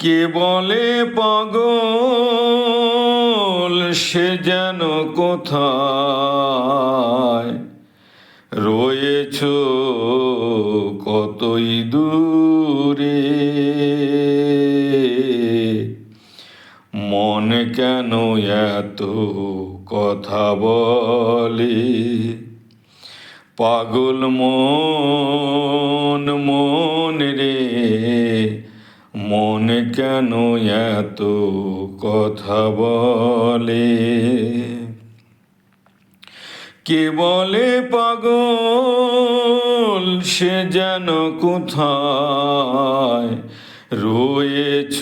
কে বলে পাগল সে যেন কোথায় রয়েছ কতই দূরে। মন কেন এত কথা বলে, পাগল মন মন রে, মন কেন এত কথা বলে। কে বলে পাগল সে যেন কোথায় রয়েছ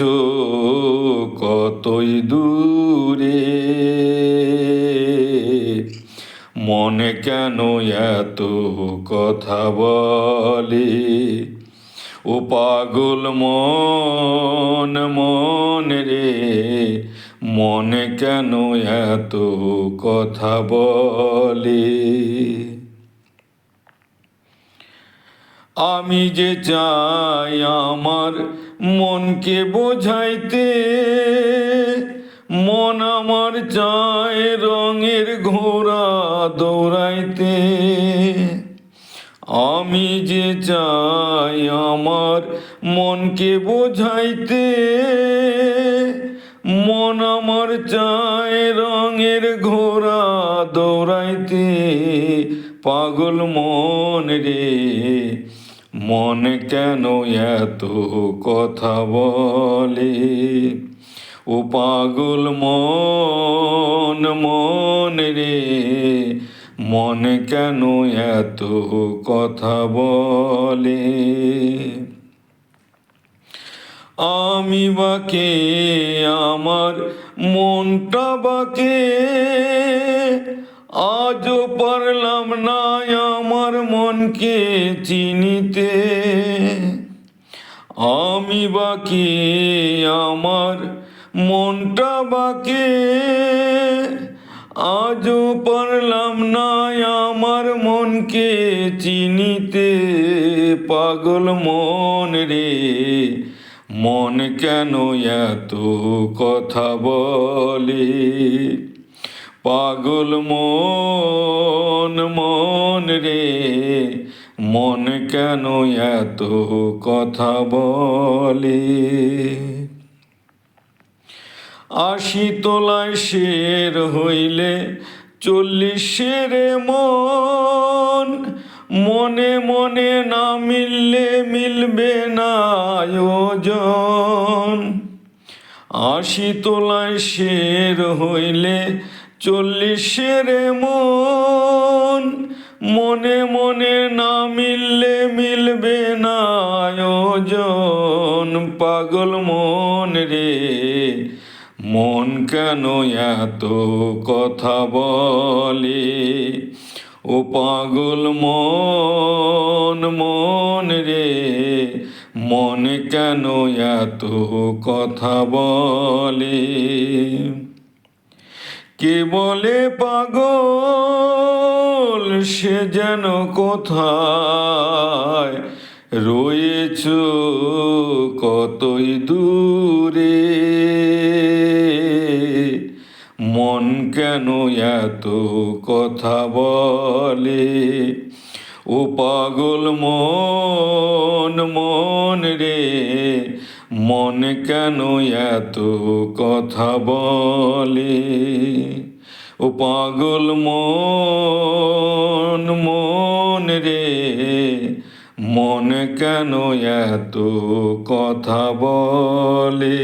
কতই দূরে। মনে কেন এত কথা বলে, ও পাগল মন মন রে, মনে কেন এত কথা বলে। আমি যে চাই আমার মনকে বোঝাইতে, মন আমার চায় রঙের ঘোড়া দৌড়াইতে। আমি যে চাই আমার মনকে বোঝাইতে, মন আমার চায় রঙের ঘোড়া দৌড়াইতে। পাগল মন রে, মন কেন এত কথা বলে, ও পাগল মন মন রে, মন কেন এত কথা বলে। আমি বাকে আমার মনটা বাকে, আজও পারলাম না আমার মনকে চিনিতে। আমি বাকি আমার মনটা বাকে, আজও পারলাম না আমার মনকে চিনিতে। পাগল মন রে, মন কেন এত কথা বলে, পাগল মন মন রে, মন কেন এত কথা বলে। ৮০ তলায় শের হইলে ৪০ মন, মনে মনে না মিললে মিলবে না আয়োজন। ৮০ তলায় শের হইলে ৪০ মন, মনে মনে না মিললে মিলবে না আয়োজন। পাগল মন রে, মন কেন এত কথা বলে, ও পাগল মন মন রে, মন কেন এত কথা বলে। কে বলে পাগল সে যেন কোথায় রয়েছ কতই দূরে। মন কেন এত কথা বলে, ও পাগল মন মন রে, মন কেন এত কথা বলে। ও পাগল মন মন রে, মন কেন এত কথা বলে।